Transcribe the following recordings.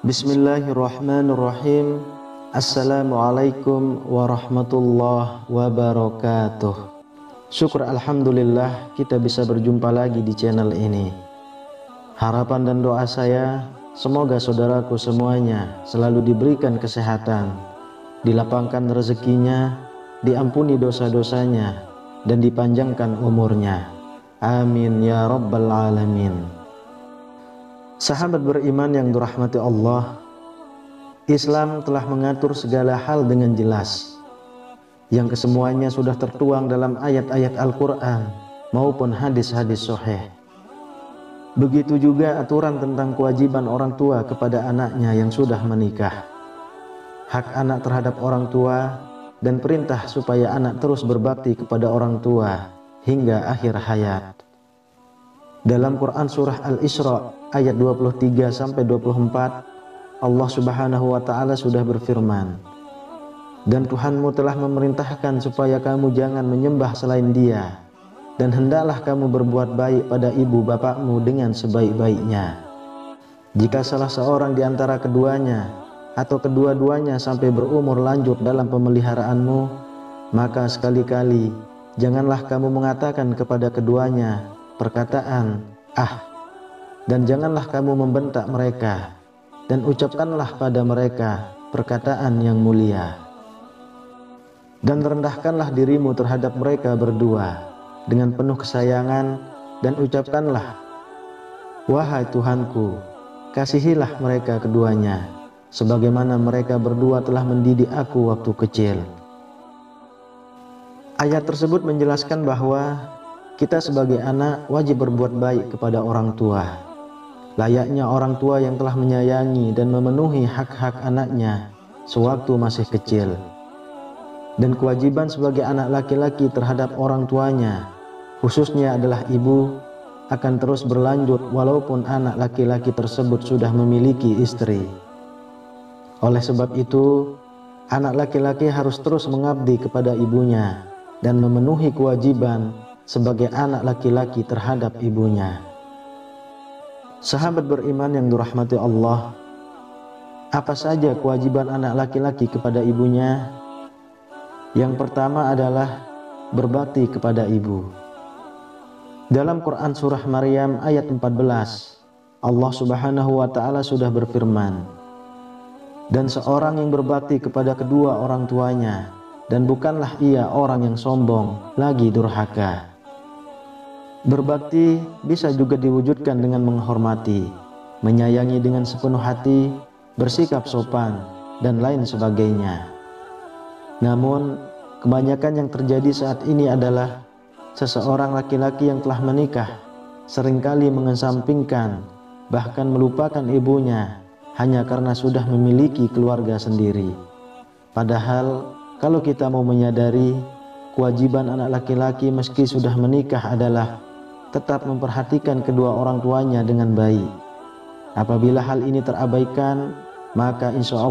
Bismillahirrahmanirrahim. Assalamualaikum warahmatullahi wabarakatuh. Syukur alhamdulillah kita bisa berjumpa lagi di channel ini. Harapan dan doa saya, semoga saudaraku semuanya selalu diberikan kesehatan, dilapangkan rezekinya, diampuni dosa-dosanya, dan dipanjangkan umurnya. Amin ya rabbal alamin. Sahabat beriman yang dirahmati Allah, Islam telah mengatur segala hal dengan jelas, yang kesemuanya sudah tertuang dalam ayat-ayat Al-Quran maupun hadis-hadis sahih. Begitu juga aturan tentang kewajiban orang tua kepada anaknya yang sudah menikah, hak anak terhadap orang tua, dan perintah supaya anak terus berbakti kepada orang tua hingga akhir hayat. Dalam Quran surah Al-Isra ayat 23-24, Allah Subhanahu wa ta'ala sudah berfirman, "Dan Tuhanmu telah memerintahkan supaya kamu jangan menyembah selain Dia, dan hendaklah kamu berbuat baik pada ibu bapakmu dengan sebaik-baiknya. Jika salah seorang di antara keduanya atau kedua-duanya sampai berumur lanjut dalam pemeliharaanmu, maka sekali-kali janganlah kamu mengatakan kepada keduanya perkataan 'ah', dan janganlah kamu membentak mereka, dan ucapkanlah pada mereka perkataan yang mulia. Dan rendahkanlah dirimu terhadap mereka berdua dengan penuh kesayangan, dan ucapkanlah, 'Wahai Tuhanku, kasihilah mereka keduanya, sebagaimana mereka berdua telah mendidik aku waktu kecil.'" Ayat tersebut menjelaskan bahwa kita sebagai anak wajib berbuat baik kepada orang tua, layaknya orang tua yang telah menyayangi dan memenuhi hak-hak anaknya sewaktu masih kecil. Dan kewajiban sebagai anak laki-laki terhadap orang tuanya, khususnya adalah ibu, akan terus berlanjut walaupun anak laki-laki tersebut sudah memiliki istri. Oleh sebab itu, anak laki-laki harus terus mengabdi kepada ibunya dan memenuhi kewajiban sebagai anak laki-laki terhadap ibunya. Sahabat beriman yang dirahmati Allah, apa saja kewajiban anak laki-laki kepada ibunya? Yang pertama adalah berbakti kepada ibu. Dalam Quran surah Maryam ayat 14, Allah Subhanahu wa ta'ala sudah berfirman, "Dan seorang yang berbakti kepada kedua orang tuanya, dan bukanlah ia orang yang sombong lagi durhaka." Berbakti bisa juga diwujudkan dengan menghormati, menyayangi dengan sepenuh hati, bersikap sopan, dan lain sebagainya. Namun, kebanyakan yang terjadi saat ini adalah seseorang laki-laki yang telah menikah seringkali mengesampingkan, bahkan melupakan ibunya hanya karena sudah memiliki keluarga sendiri. Padahal, kalau kita mau menyadari, kewajiban anak laki-laki meski sudah menikah adalah tetap memperhatikan kedua orang tuanya dengan baik. Apabila hal ini terabaikan, maka insya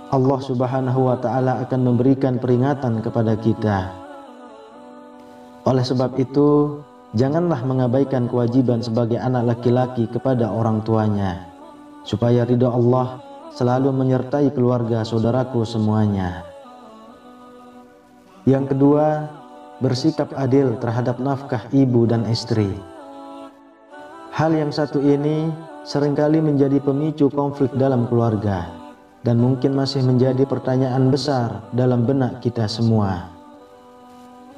Allah Subhanahu wa ta'ala akan memberikan peringatan kepada kita. Oleh sebab itu, janganlah mengabaikan kewajiban sebagai anak laki-laki kepada orang tuanya, supaya ridha Allah selalu menyertai keluarga saudaraku semuanya. Yang kedua, bersikap adil terhadap nafkah ibu dan istri. Hal yang satu ini seringkali menjadi pemicu konflik dalam keluarga, dan mungkin masih menjadi pertanyaan besar dalam benak kita semua.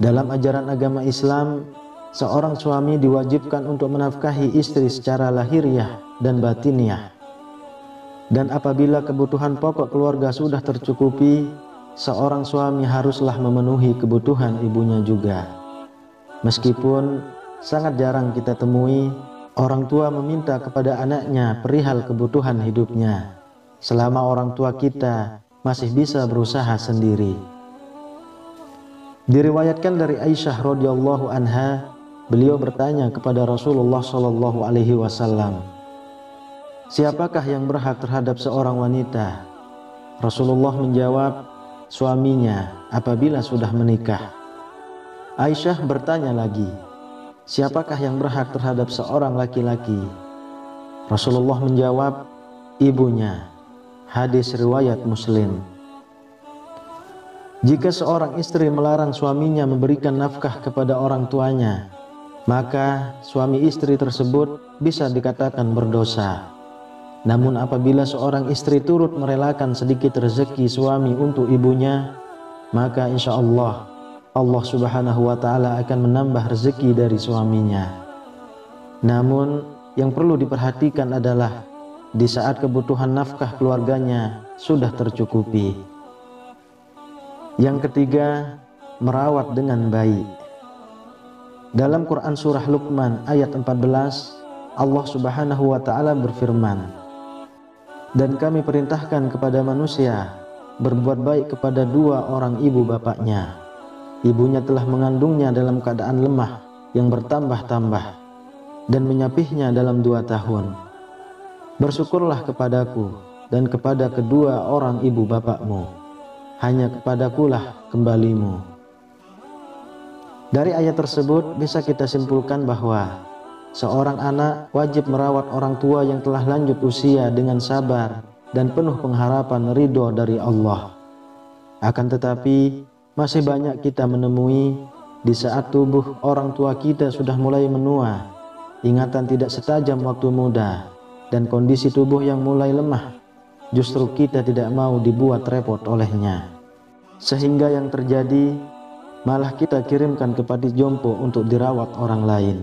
Dalam ajaran agama Islam, seorang suami diwajibkan untuk menafkahi istri secara lahiriah dan batiniah. Dan apabila kebutuhan pokok keluarga sudah tercukupi, seorang suami haruslah memenuhi kebutuhan ibunya juga. Meskipun sangat jarang kita temui orang tua meminta kepada anaknya perihal kebutuhan hidupnya, selama orang tua kita masih bisa berusaha sendiri. Diriwayatkan dari Aisyah radhiyallahu anha beliau bertanya kepada Rasulullah Shallallahu Alaihi Wasallam, siapakah yang berhak terhadap seorang wanita? Rasulullah menjawab, suaminya apabila sudah menikah. Aisyah bertanya lagi, siapakah yang berhak terhadap seorang laki-laki? Rasulullah menjawab, ibunya. Hadis riwayat Muslim. Jika seorang istri melarang suaminya memberikan nafkah kepada orang tuanya, maka suami istri tersebut bisa dikatakan berdosa. Namun apabila seorang istri turut merelakan sedikit rezeki suami untuk ibunya, maka insya Allah Allah Subhanahu wa Ta'ala akan menambah rezeki dari suaminya. Namun yang perlu diperhatikan adalah di saat kebutuhan nafkah keluarganya sudah tercukupi. Yang ketiga, merawat dengan baik. Dalam Quran surah Luqman ayat 14, Allah Subhanahu wa Ta'ala berfirman, dan kami perintahkan kepada manusia berbuat baik kepada dua orang ibu bapaknya. Ibunya telah mengandungnya dalam keadaan lemah yang bertambah-tambah dan menyapihnya dalam 2 tahun. Bersyukurlah kepadaku dan kepada kedua orang ibu bapakmu, hanya kepadakulah kembalimu. Dari ayat tersebut bisa kita simpulkan bahwa seorang anak wajib merawat orang tua yang telah lanjut usia dengan sabar dan penuh pengharapan ridho dari Allah. Akan tetapi masih banyak kita menemui di saat tubuh orang tua kita sudah mulai menua, ingatan tidak setajam waktu muda, dan kondisi tubuh yang mulai lemah, justru kita tidak mau dibuat repot olehnya. Sehingga yang terjadi malah kita kirimkan ke panti jompo untuk dirawat orang lain.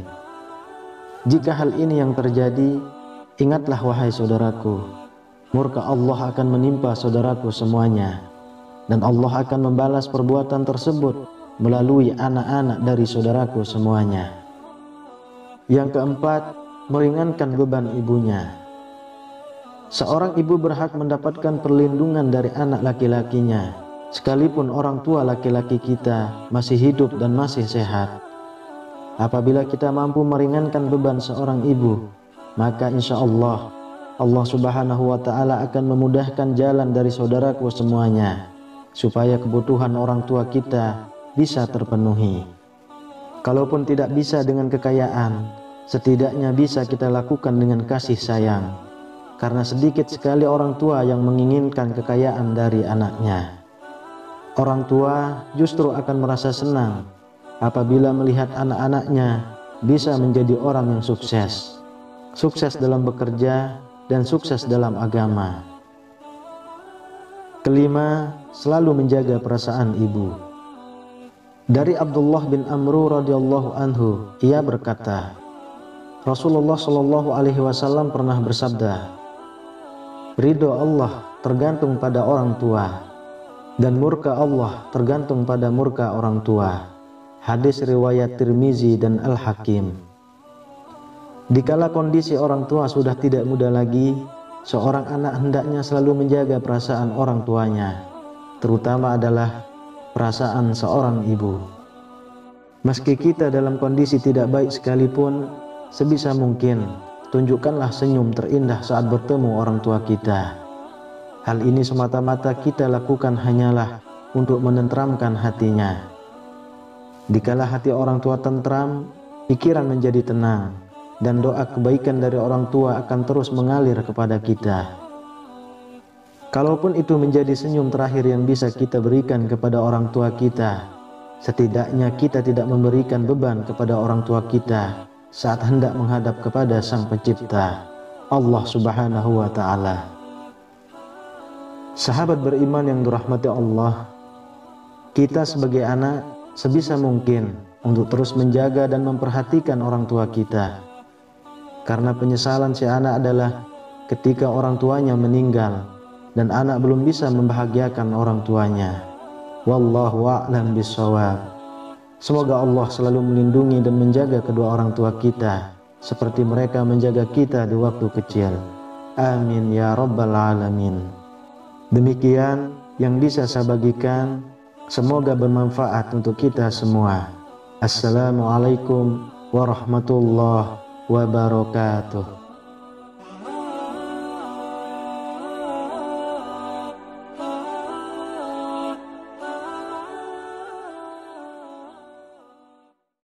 Jika hal ini yang terjadi, ingatlah wahai saudaraku, murka Allah akan menimpa saudaraku semuanya, dan Allah akan membalas perbuatan tersebut melalui anak-anak dari saudaraku semuanya. Yang keempat, meringankan beban ibunya. Seorang ibu berhak mendapatkan perlindungan dari anak laki-lakinya, sekalipun orang tua laki-laki kita masih hidup dan masih sehat. Apabila kita mampu meringankan beban seorang ibu, maka insya Allah Allah Subhanahu wa Ta'ala akan memudahkan jalan dari saudaraku semuanya, supaya kebutuhan orang tua kita bisa terpenuhi. Kalaupun tidak bisa dengan kekayaan, setidaknya bisa kita lakukan dengan kasih sayang, karena sedikit sekali orang tua yang menginginkan kekayaan dari anaknya. Orang tua justru akan merasa senang apabila melihat anak-anaknya bisa menjadi orang yang sukses, sukses dalam bekerja dan sukses dalam agama. Kelima, selalu menjaga perasaan ibu. Dari Abdullah bin Amru radhiyallahu anhu, ia berkata, Rasulullah Shallallahu Alaihi Wasallam pernah bersabda, ridho Allah tergantung pada orang tua, dan murka Allah tergantung pada murka orang tua. Hadis riwayat Tirmizi dan Al-Hakim. Dikala kondisi orang tua sudah tidak muda lagi, seorang anak hendaknya selalu menjaga perasaan orang tuanya, terutama adalah perasaan seorang ibu. Meski kita dalam kondisi tidak baik sekalipun, sebisa mungkin tunjukkanlah senyum terindah saat bertemu orang tua kita. Hal ini semata-mata kita lakukan hanyalah untuk menenteramkan hatinya. Dikala hati orang tua tentram, pikiran menjadi tenang, dan doa kebaikan dari orang tua akan terus mengalir kepada kita. Kalaupun itu menjadi senyum terakhir yang bisa kita berikan kepada orang tua kita, setidaknya kita tidak memberikan beban kepada orang tua kita saat hendak menghadap kepada Sang Pencipta, Allah Subhanahu wa Ta'ala. Sahabat beriman yang dirahmati Allah, kita sebagai anak sebisa mungkin untuk terus menjaga dan memperhatikan orang tua kita, karena penyesalan si anak adalah ketika orang tuanya meninggal dan anak belum bisa membahagiakan orang tuanya. Wallahu a'lam bishawab. Semoga Allah selalu melindungi dan menjaga kedua orang tua kita seperti mereka menjaga kita di waktu kecil. Amin ya rabbal alamin. Demikian yang bisa saya bagikan, semoga bermanfaat untuk kita semua. Assalamualaikum warahmatullahi wabarakatuh.